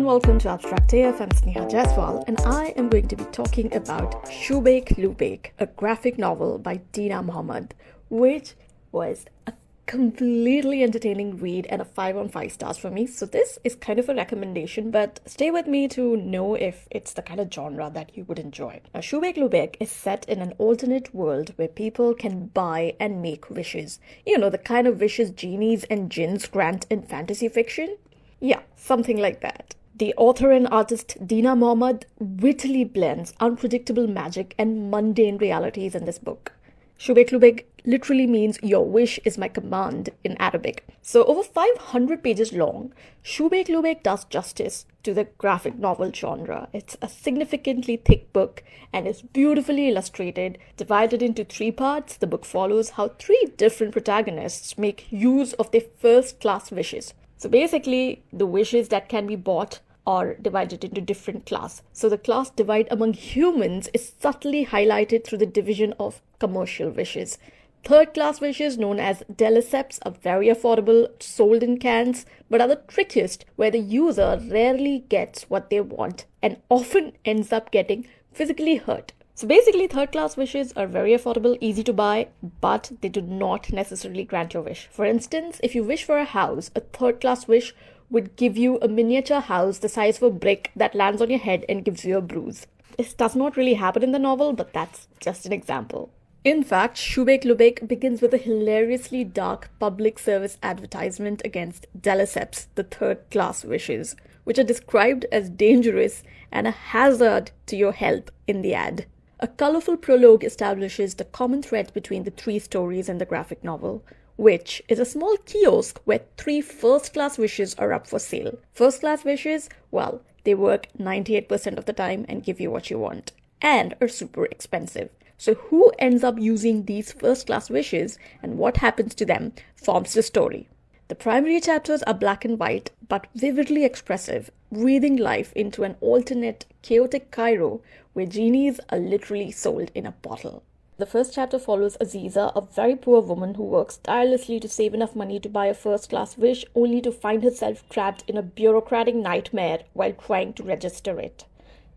and welcome to Abstract AF. I'm Sneha Jaiswal and I am going to be talking about Shubeik Lubeik, a graphic novel by Deena Mohamed, which was a completely entertaining read and a 5 on 5 stars for me. So this is kind of a recommendation, but stay with me to know if it's the kind of genre that you would enjoy. Now, Shubeik Lubeik is set in an alternate world where people can buy and make wishes. You know, the kind of wishes genies and jinns grant in fantasy fiction? Yeah, something like that. The author and artist Deena Mohamed wittily blends unpredictable magic and mundane realities in this book. Shubeik Lubeik literally means your wish is my command in Arabic. So over 500 pages long, Shubeik Lubeik does justice to the graphic novel genre. It's a significantly thick book and is beautifully illustrated. Divided into 3 parts, the book follows how 3 different protagonists make use of their first-class wishes. So basically, the wishes that can be bought are divided into different class. So the class divide among humans is subtly highlighted through the division of commercial wishes. Third class wishes, known as deliceps, are very affordable, sold in cans, but are the trickiest, where the user rarely gets what they want and often ends up getting physically hurt. So basically, third class wishes are very affordable, easy to buy, but they do not necessarily grant your wish. For instance, if you wish for a house, a third class wish would give you a miniature house the size of a brick that lands on your head and gives you a bruise. This does not really happen in the novel, but that's just an example. In fact, Shubeik Lubeik begins with a hilariously dark public service advertisement against deliceps, the third class wishes, which are described as dangerous and a hazard to your health in the ad. A colorful prologue establishes the common thread between the 3 stories in the graphic novel, which is a small kiosk where 3 first-class wishes are up for sale. First-class wishes, well, they work 98% of the time and give you what you want, and are super expensive. So who ends up using these first-class wishes and what happens to them forms the story. The primary chapters are black and white, but vividly expressive, breathing life into an alternate, chaotic Cairo where genies are literally sold in a bottle. The first chapter follows Aziza, a very poor woman who works tirelessly to save enough money to buy a first-class wish, only to find herself trapped in a bureaucratic nightmare while trying to register it.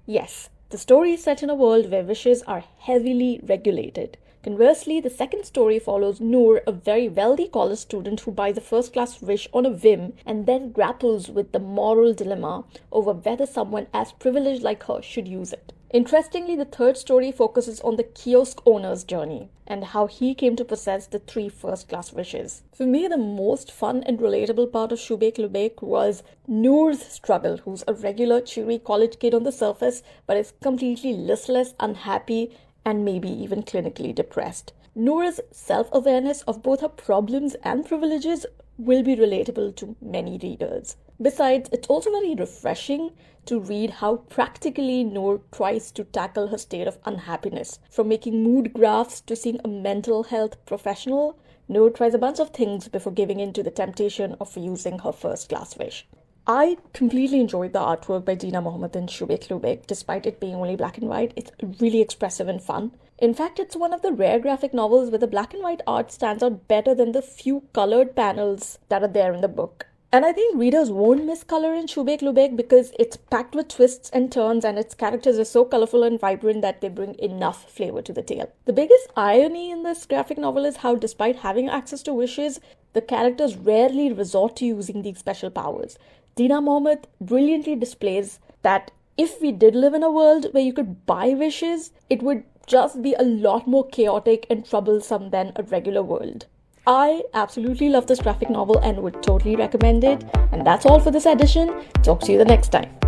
Yes, the story is set in a world where wishes are heavily regulated. Conversely, the second story follows Noor, a very wealthy college student who buys a first-class wish on a whim and then grapples with the moral dilemma over whether someone as privileged like her should use it. Interestingly, the third story focuses on the kiosk owner's journey and how he came to possess the 3 first-class wishes. For me, the most fun and relatable part of Shubeik Lubeik was Noor's struggle, who's a regular, cheery college kid on the surface, but is completely listless, unhappy, and maybe even clinically depressed. Noor's self-awareness of both her problems and privileges will be relatable to many readers. Besides, it's also very refreshing to read how practically Noor tries to tackle her state of unhappiness. From making mood graphs to seeing a mental health professional, Noor tries a bunch of things before giving in to the temptation of using her first-class wish. I completely enjoyed the artwork by Deena Mohamed in Shubeik Lubeik, despite it being only black and white. It's really expressive and fun. In fact, it's one of the rare graphic novels where the black and white art stands out better than the few colored panels that are there in the book. And I think readers won't miss color in Shubeik Lubeik because it's packed with twists and turns and its characters are so colorful and vibrant that they bring enough flavor to the tale. The biggest irony in this graphic novel is how, despite having access to wishes, the characters rarely resort to using these special powers. Deena Mohamed brilliantly displays that if we did live in a world where you could buy wishes, it would just be a lot more chaotic and troublesome than a regular world. I absolutely love this graphic novel and would totally recommend it. And that's all for this edition. Talk to you the next time.